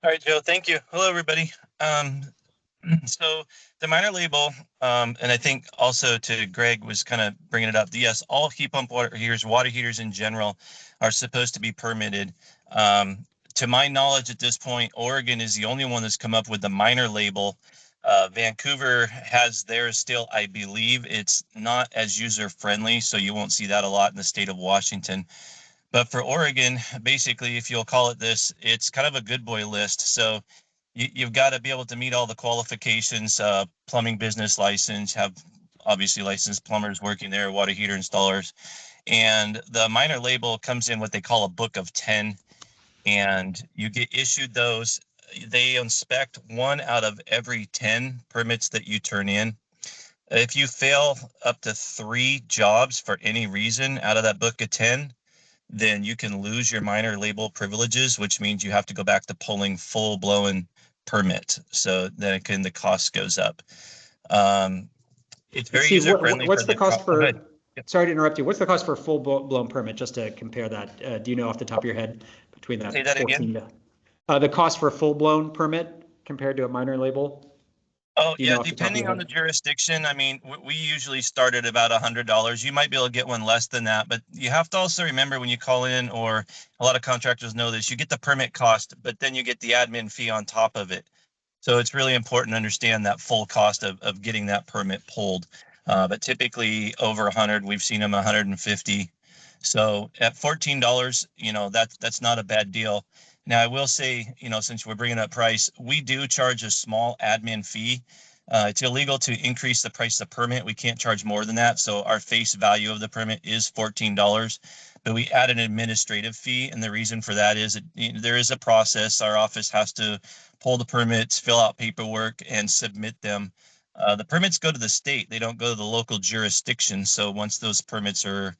All right, Joe. Thank you. Hello, everybody. So the minor label, and I think also to Greg was kind of bringing it up. Yes, all heat pump water heaters in general are supposed to be permitted. To my knowledge at this point, Oregon is the only one that's come up with the minor label. Vancouver has theirs still. I believe it's not as user friendly, so you won't see that a lot in the state of Washington. But for Oregon, basically, if you'll call it this, it's kind of a good boy list. So you've got to be able to meet all the qualifications, plumbing business license, have obviously licensed plumbers working there, water heater installers, And the minor label comes in what they call a book of 10, and you get issued those. They inspect 1 out of every 10 permits that you turn in. If you fail up to 3 jobs for any reason out of that book of 10, then you can lose your minor label privileges, which means you have to go back to pulling full-blown permit. So then the cost goes up. It's very user-friendly. What's the cost for? Yep. Sorry to interrupt you. What's the cost for a full-blown permit? Just to compare that, do you know off the top of your head between that? Say that 14 again. The cost for a full-blown permit compared to a minor label? Oh, yeah, depending on the jurisdiction. I mean, we usually start at about $100. You might be able to get one less than that, but you have to also remember when you call in, or a lot of contractors know this, you get the permit cost, but then you get the admin fee on top of it. So it's really important to understand that full cost of getting that permit pulled. But typically over 100, we've seen them 150. So at $14, you know, that's not a bad deal. Now, I will say, you know, since we're bringing up price, we do charge a small admin fee. It's illegal to increase the price of the permit. We can't charge more than that. So our face value of the permit is $14, but we add an administrative fee. And the reason for that is there is a process. Our office has to pull the permits, fill out paperwork, and submit them. The permits go to the state. They don't go to the local jurisdiction. So once those permits are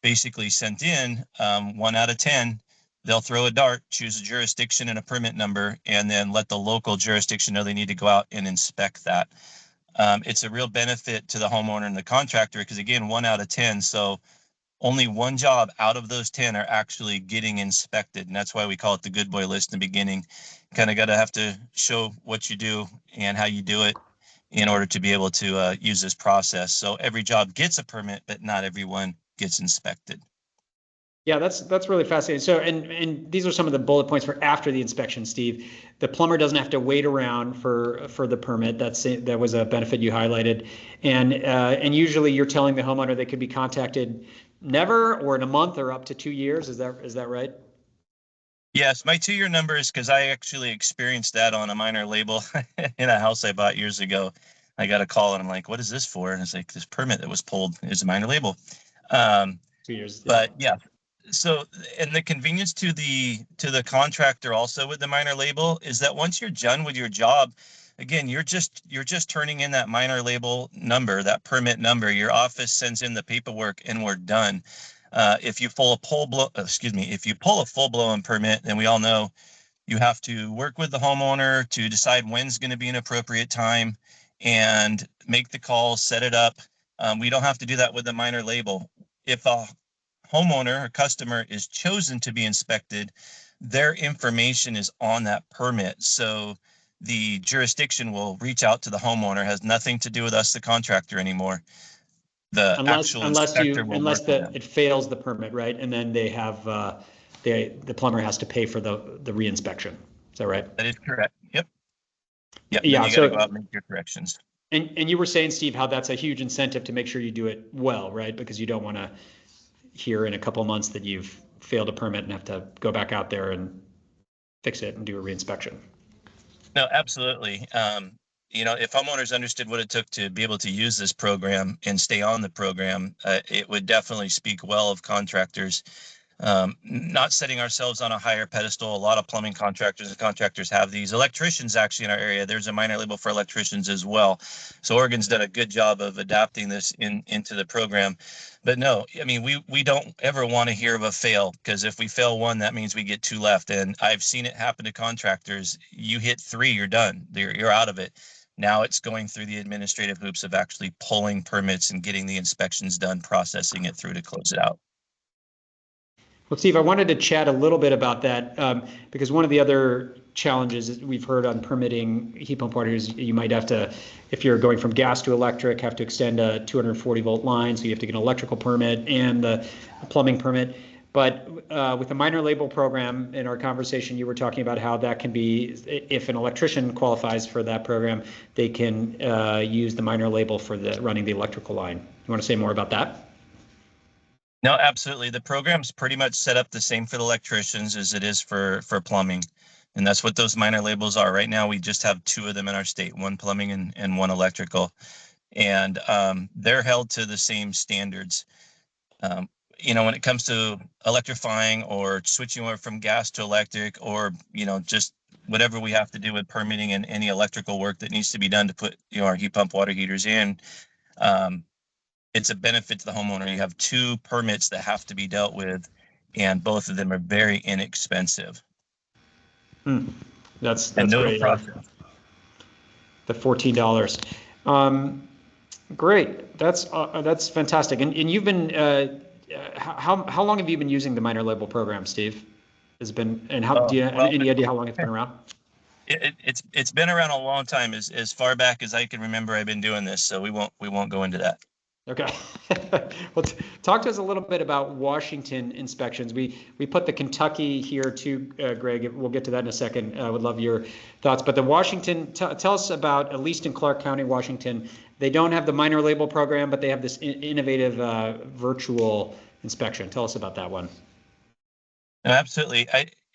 basically sent in, 1 out of 10, they'll throw a dart, choose a jurisdiction and a permit number, and then let the local jurisdiction know they need to go out and inspect that. It's a real benefit to the homeowner and the contractor because, again, 1 out of 10. So only 1 job out of those 10 are actually getting inspected. And that's why we call it the good boy list in the beginning. Kind of got to have to show what you do and how you do it in order to be able to use this process. So every job gets a permit, but not everyone gets inspected. Yeah, that's really fascinating. So, and these are some of the bullet points for after the inspection, Steve. The plumber doesn't have to wait around for the permit. That was a benefit you highlighted, and usually you're telling the homeowner they could be contacted never, or in a month, or up to 2 years. Is that right? Yes, my 2-year number is because I actually experienced that on a minor label in a house I bought years ago. I got a call and I'm like, "What is this for?" And it's like, "This permit that was pulled is a minor label." 2 years. But yeah. So, and the convenience to the contractor also with the minor label is that once you're done with your job, again, you're just turning in that minor label number, that permit number. Your office sends in the paperwork, and we're done. If you pull a full blown permit, then we all know you have to work with the homeowner to decide when's going to be an appropriate time and make the call, set it up. We don't have to do that with the minor label. If a homeowner or customer is chosen to be inspected, their information is on that permit. So the jurisdiction will reach out to the homeowner. It has nothing to do with us, the contractor, anymore. Unless it fails the permit, right? And then they have the plumber has to pay for the re-inspection. Is that right? That is correct. Yep. Yeah. You got to go out and make your corrections. And you were saying, Steve, how that's a huge incentive to make sure you do it well, right? Because you don't want to hear in a couple of months that you've failed a permit and have to go back out there and fix it and do a reinspection. No, absolutely. You know, if homeowners understood what it took to be able to use this program and stay on the program, it would definitely speak well of contractors. Not setting ourselves on a higher pedestal. A lot of plumbing contractors and contractors have these. Electricians, actually, in our area, there's a minor label for electricians as well. So Oregon's done a good job of adapting this into the program. But no, I mean, we don't ever want to hear of a fail, because if we fail one, that means we get 2 left. And I've seen it happen to contractors. You hit 3, you're done. You're out of it. Now it's going through the administrative hoops of actually pulling permits and getting the inspections done, processing it through to close it out. Well, Steve, I wanted to chat a little bit about that because one of the other challenges we've heard on permitting heat pump water is you might have to, if you're going from gas to electric, have to extend a 240 volt line. So you have to get an electrical permit and the plumbing permit. But with the minor label program, in our conversation, you were talking about how that can be, if an electrician qualifies for that program, they can use the minor label for running the electrical line. You want to say more about that? No, absolutely. The program's pretty much set up the same for the electricians as it is for plumbing. And that's what those minor labels are. Right now, we just have 2 of them in our state, 1 plumbing and 1 electrical. And they're held to the same standards. when it comes to electrifying or switching over from gas to electric, or, just whatever we have to do with permitting and any electrical work that needs to be done to put, our heat pump water heaters in, it's a benefit to the homeowner. You have 2 permits that have to be dealt with, and both of them are very inexpensive. That's no great. process. The $14. Great. That's fantastic. And you've been how long have you been using the minor label program, Steve? Has been, and how do you have any idea how long it's been around? It's been around a long time, as far back as I can remember. I've been doing this, so we won't go into that. Okay. Well, talk to us a little bit about Washington inspections. We put the Kentucky here too, Greg. We'll get to that in a second. I would love your thoughts. But the Washington, tell us about, at least in Clark County, Washington, they don't have the minor label program, but they have this innovative virtual inspection. Tell us about that one. No, absolutely.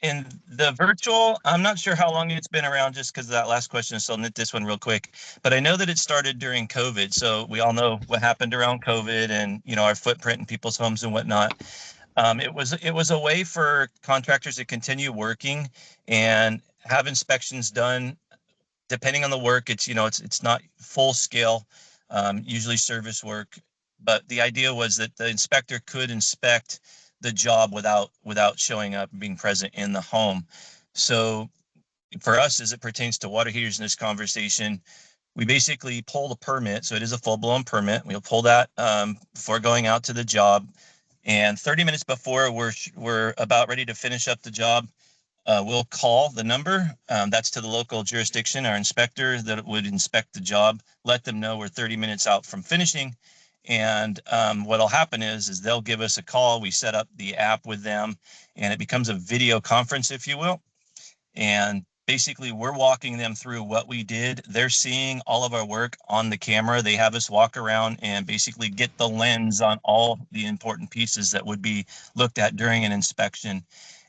In the virtual, I'm not sure how long it's been around, just because of that last question, so I'll nit this one real quick. But I know that it started during COVID, so we all know what happened around COVID and our footprint in people's homes and whatnot. It was a way for contractors to continue working and have inspections done. Depending on the work, it's not full scale, usually service work, but the idea was that the inspector could inspect the job without showing up and being present in the home. So for us, as it pertains to water heaters in this conversation, we basically pull the permit. So it is a full-blown permit. We'll pull that before going out to the job. And 30 minutes before we're about ready to finish up the job, we'll call the number. That's to the local jurisdiction, our inspector that would inspect the job, let them know we're 30 minutes out from finishing. And what'll happen is they'll give us a call. We set up the app with them, and it becomes a video conference, if you will. And basically, we're walking them through what we did. They're seeing all of our work on the camera. They have us walk around and basically get the lens on all the important pieces that would be looked at during an inspection.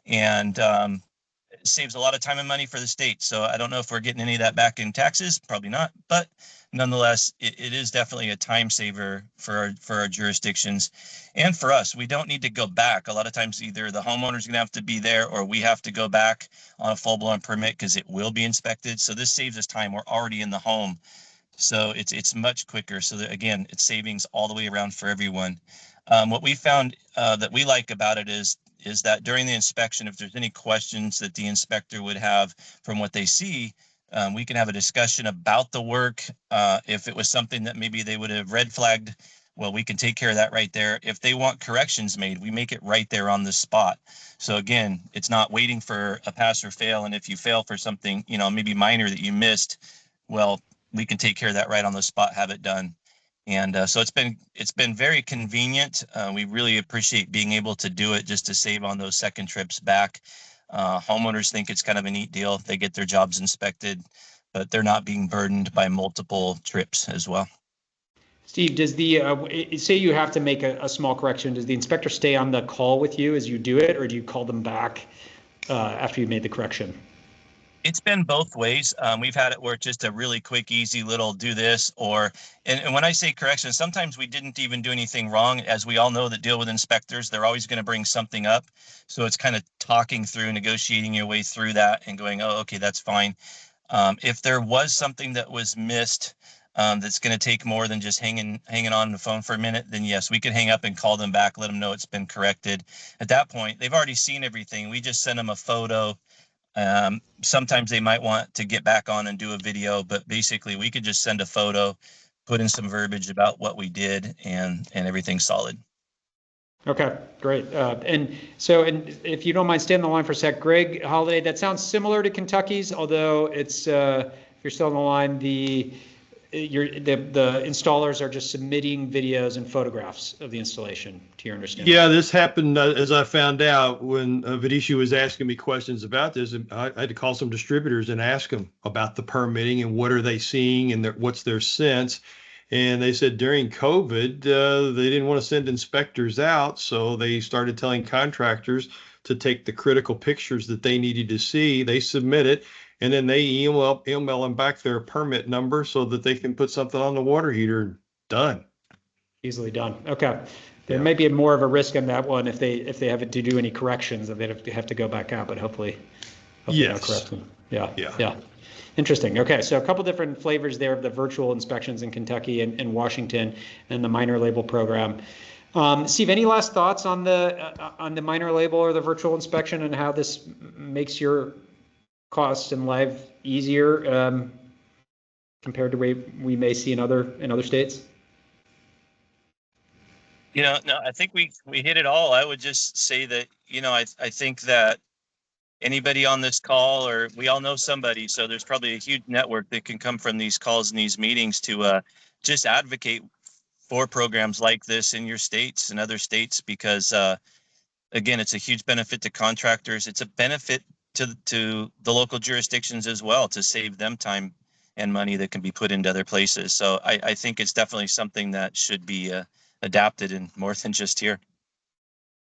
And it saves a lot of time and money for the state. So I don't know if we're getting any of that back in taxes, probably not, but nonetheless, it is definitely a time saver for our jurisdictions and for us. We don't need to go back. A lot of times either the homeowner's gonna have to be there or we have to go back on a full-blown permit because it will be inspected. So this saves us time. We're already in the home. So it's much quicker. So that, again, it's savings all the way around for everyone. What we found that we like about it is that during the inspection, if there's any questions that the inspector would have from what they see, we can have a discussion about the work. If it was something that maybe they would have red flagged, well, we can take care of that right there. If they want corrections made, we make it right there on the spot. So again, it's not waiting for a pass or fail. And if you fail for something, maybe minor that you missed, well, we can take care of that right on the spot, have it done. And so it's been very convenient. We really appreciate being able to do it just to save on those second trips back. Homeowners think it's kind of a neat deal. They get their jobs inspected, but they're not being burdened by multiple trips as well. Steve, does the say you have to make a small correction, does the inspector stay on the call with you as you do it, or do you call them back after you made the correction? It's been both ways. We've had it where it's just a really quick, easy little do this, and when I say correction, sometimes we didn't even do anything wrong. As we all know that deal with inspectors, they're always going to bring something up. So it's kind of talking through, negotiating your way through that and going, oh, okay, that's fine. If there was something that was missed that's going to take more than just hanging on the phone for a minute, then yes, we could hang up and call them back, let them know it's been corrected. At that point, they've already seen everything. We just send them a photo. Sometimes they might want to get back on and do a video, but basically we could just send a photo, put in some verbiage about what we did, and everything's solid. Okay, great. And if you don't mind, stay on the line for a sec. Greg Holiday, that sounds similar to Kentucky's, although it's if you're still on the line, the installers are just submitting videos and photographs of the installation, to your understanding. Yeah, this happened as I found out when Vidisha was asking me questions about this. I had to call some distributors and ask them about the permitting and what are they seeing and what's their sense. And they said during COVID, they didn't want to send inspectors out, so they started telling contractors to take the critical pictures that they needed to see. They submit it, and then they email them back their permit number so that they can put something on the water heater. Done. Easily done. Okay. There Yeah. may be more of a risk on that one if they have to do any corrections, that they have to go back out, but hopefully no Yes. correction. Yeah. Yeah. Interesting. Okay, so a couple different flavors there of the virtual inspections in Kentucky and Washington and the minor label program. Steve, any last thoughts on the minor label or the virtual inspection and how this makes your costs and life easier compared to what we may see in other states? No, I think we hit it all. I would just say that, I think that anybody on this call, or we all know somebody, so there's probably a huge network that can come from these calls and these meetings to just advocate for programs like this in your states and other states, because again, it's a huge benefit to contractors. It's a benefit to the local jurisdictions as well, to save them time and money that can be put into other places. So I think it's definitely something that should be adapted in more than just here.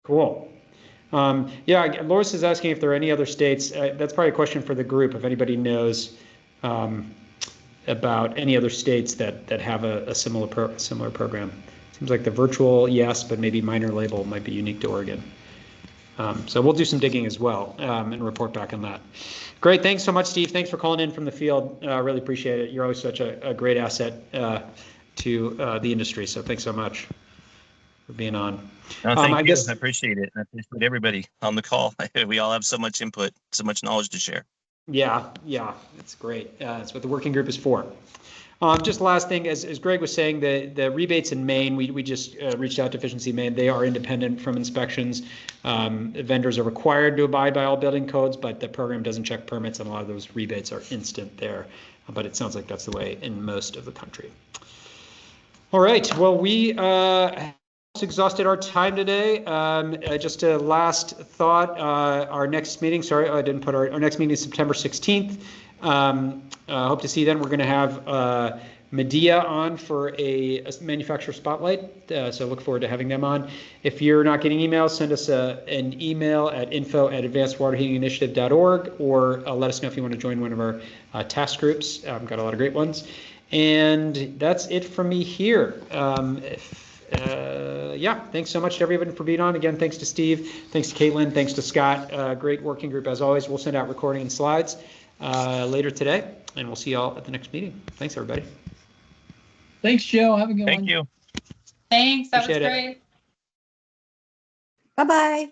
Cool. Yeah, Loris is asking if there are any other states. That's probably a question for the group, if anybody knows about any other states that have a similar program. Seems like the virtual, yes, but maybe minor label might be unique to Oregon. So we'll do some digging as well and report back on that. Great. Thanks so much, Steve. Thanks for calling in from the field. Really appreciate it. You're always such a great asset to the industry. So thanks so much for being on. No, thank you. I appreciate it. I appreciate everybody on the call. We all have so much input, so much knowledge to share. Yeah, it's great. That's what the working group is for. Just last thing, as Greg was saying, the rebates in Maine, we just reached out to Efficiency Maine. They are independent from inspections. Vendors are required to abide by all building codes, but the program doesn't check permits, and a lot of those rebates are instant there. But it sounds like that's the way in most of the country. All right. Well, we exhausted our time today. Just a last thought. Our next meeting, sorry, I didn't put our next meeting is September 16th. Hope to see you then. We're going to have Medea on for a manufacturer spotlight. So look forward to having them on. If you're not getting emails, send us an email at info@advancedwaterheatinginitiative.org, or let us know if you want to join one of our task groups. We've got a lot of great ones. And that's it from me here. Yeah, thanks so much to everybody for being on. Again, thanks to Steve, thanks to Caitlin, thanks to Scott. Great working group as always. We'll send out recording and slides later today, and we'll see y'all at the next meeting. Thanks, everybody. Thanks, Joe. Have a good one. Thank you. Thanks. That Appreciate was it. great. Bye-bye.